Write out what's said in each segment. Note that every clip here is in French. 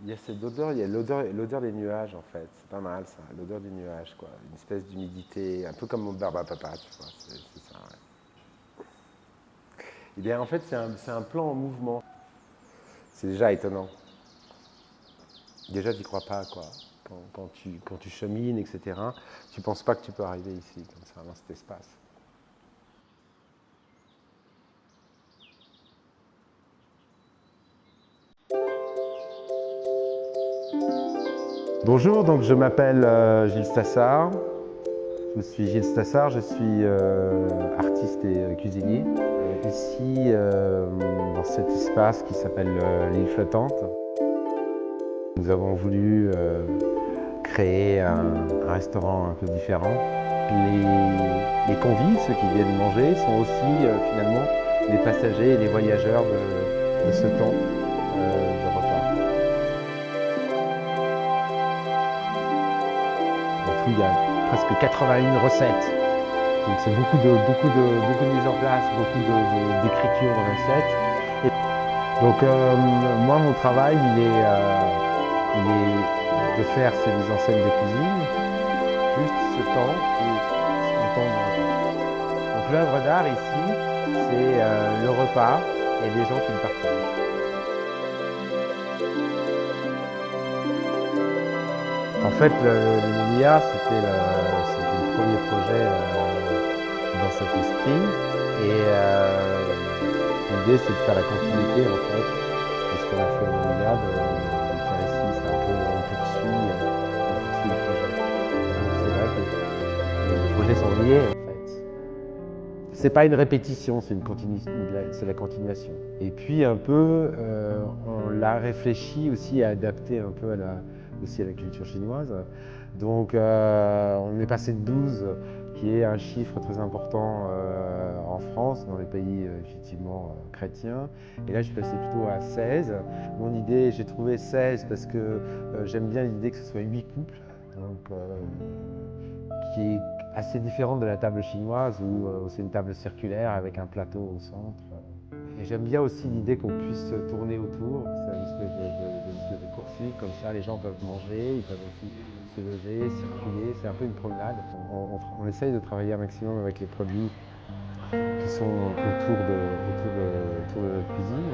Il y a cette odeur, il y a l'odeur des nuages en fait. C'est pas mal ça, l'odeur du nuage quoi. Une espèce d'humidité, un peu comme mon barbe à papa, tu vois. C'est ça. Ouais. Et bien en fait, c'est un plan en mouvement. C'est déjà étonnant. Déjà, tu n'y crois pas quoi. Quand tu chemines, etc., tu penses pas que tu peux arriver ici, comme ça, dans cet espace. Bonjour, donc je m'appelle Gilles Stassard. Je suis Gilles Stassard, je suis artiste et cuisinier. Ici, dans cet espace qui s'appelle l'île flottante, nous avons voulu créer un restaurant un peu différent. Les convives, ceux qui viennent manger, sont aussi finalement les passagers et les voyageurs de ce temps de repas. En tout, il y a presque 81 recettes. Donc c'est beaucoup de mise en place, d'écriture de recettes. Et donc moi, mon travail, il est de faire ces mises en scène de cuisine, juste ce temps et ce temps de repas. Donc l'œuvre d'art ici, c'est le repas et les gens qui le partagent. En fait, le MIA, c'était le premier projet dans cet esprit. Et l'idée, c'est de faire la continuité, en fait, de ce qu'on a fait au MIA, de le faire ici. C'est un peu, on poursuit le projet. Donc c'est vrai que les projets sont liés, en fait. C'est pas une répétition, c'est la continuation. Et puis un peu, on l'a réfléchi aussi à adapter un peu aussi à la culture chinoise. Donc on est passé de 12, qui est un chiffre très important en France, dans les pays effectivement chrétiens. Et là je suis passé plutôt à 16. Mon idée, j'ai trouvé 16 parce que j'aime bien l'idée que ce soit 8 couples. Donc, qui est assez différente de la table chinoise où c'est une table circulaire avec un plateau au centre. Et j'aime bien aussi l'idée qu'on puisse tourner autour, c'est une espèce de coursive comme ça, les gens peuvent manger, ils peuvent aussi se lever, circuler, c'est un peu une promenade. On essaye de travailler un maximum avec les produits qui sont autour de notre cuisine.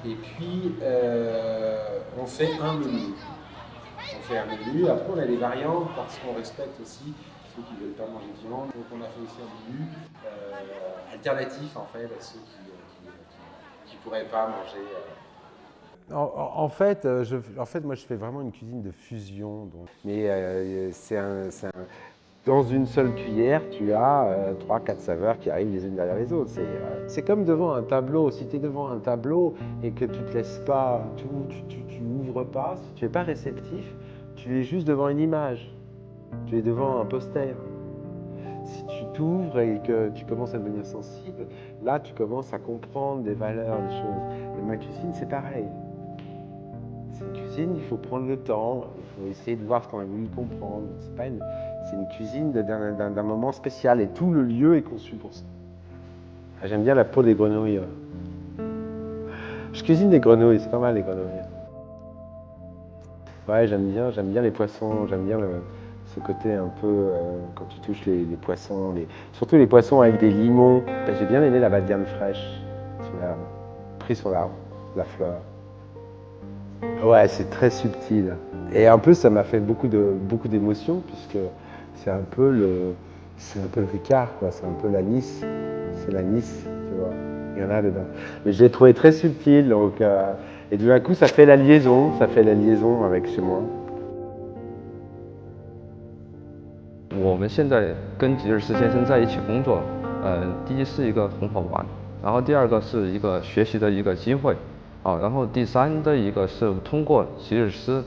Et puis on fait un menu. On fait un menu, après on a des variantes parce qu'on respecte aussi ceux qui ne veulent pas manger de viande. Donc on a fait aussi un menu alternatif en fait à ceux qui ne pourraient pas manger. En fait, moi je fais vraiment une cuisine de fusion. Donc. Mais dans une seule cuillère, tu as 3-4 saveurs qui arrivent les unes derrière les autres. C'est comme devant un tableau. Si tu es devant un tableau et que tu ne te laisses pas, tu n'ouvres pas, si tu n'es pas réceptif, tu es juste devant une image. Tu es devant un poster. Si tu t'ouvres et que tu commences à devenir sensible, là tu commences à comprendre des valeurs, des choses. Et ma cuisine, c'est pareil. C'est une cuisine, il faut prendre le temps, il faut essayer de voir ce qu'on a voulu comprendre. C'est une cuisine d'un moment spécial et tout le lieu est conçu pour ça. J'aime bien la peau des grenouilles. Je cuisine des grenouilles, c'est pas mal les grenouilles. Ouais, j'aime bien les poissons, j'aime bien ce côté un peu quand tu touches les poissons, surtout les poissons avec des limons. J'ai bien aimé la badiane fraîche prise sur l'arbre, la fleur. Ouais, c'est très subtil. Et en plus, ça m'a fait beaucoup d'émotions puisque c'est un peu le Ricard, quoi. C'est un peu l'anis. C'est l'anis, tu vois. Il y en a dedans. Mais je l'ai trouvé très subtil, donc et d'un coup, ça fait la liaison avec chez moi. 我们现在跟吉尔斯先生在一起工作，第一是一个很好玩，然后第二个是一个学习的一个机会，然后第三的一个是通过吉尔斯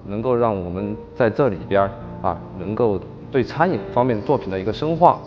能够让我们在这里边能够对餐饮方面作品的一个深化。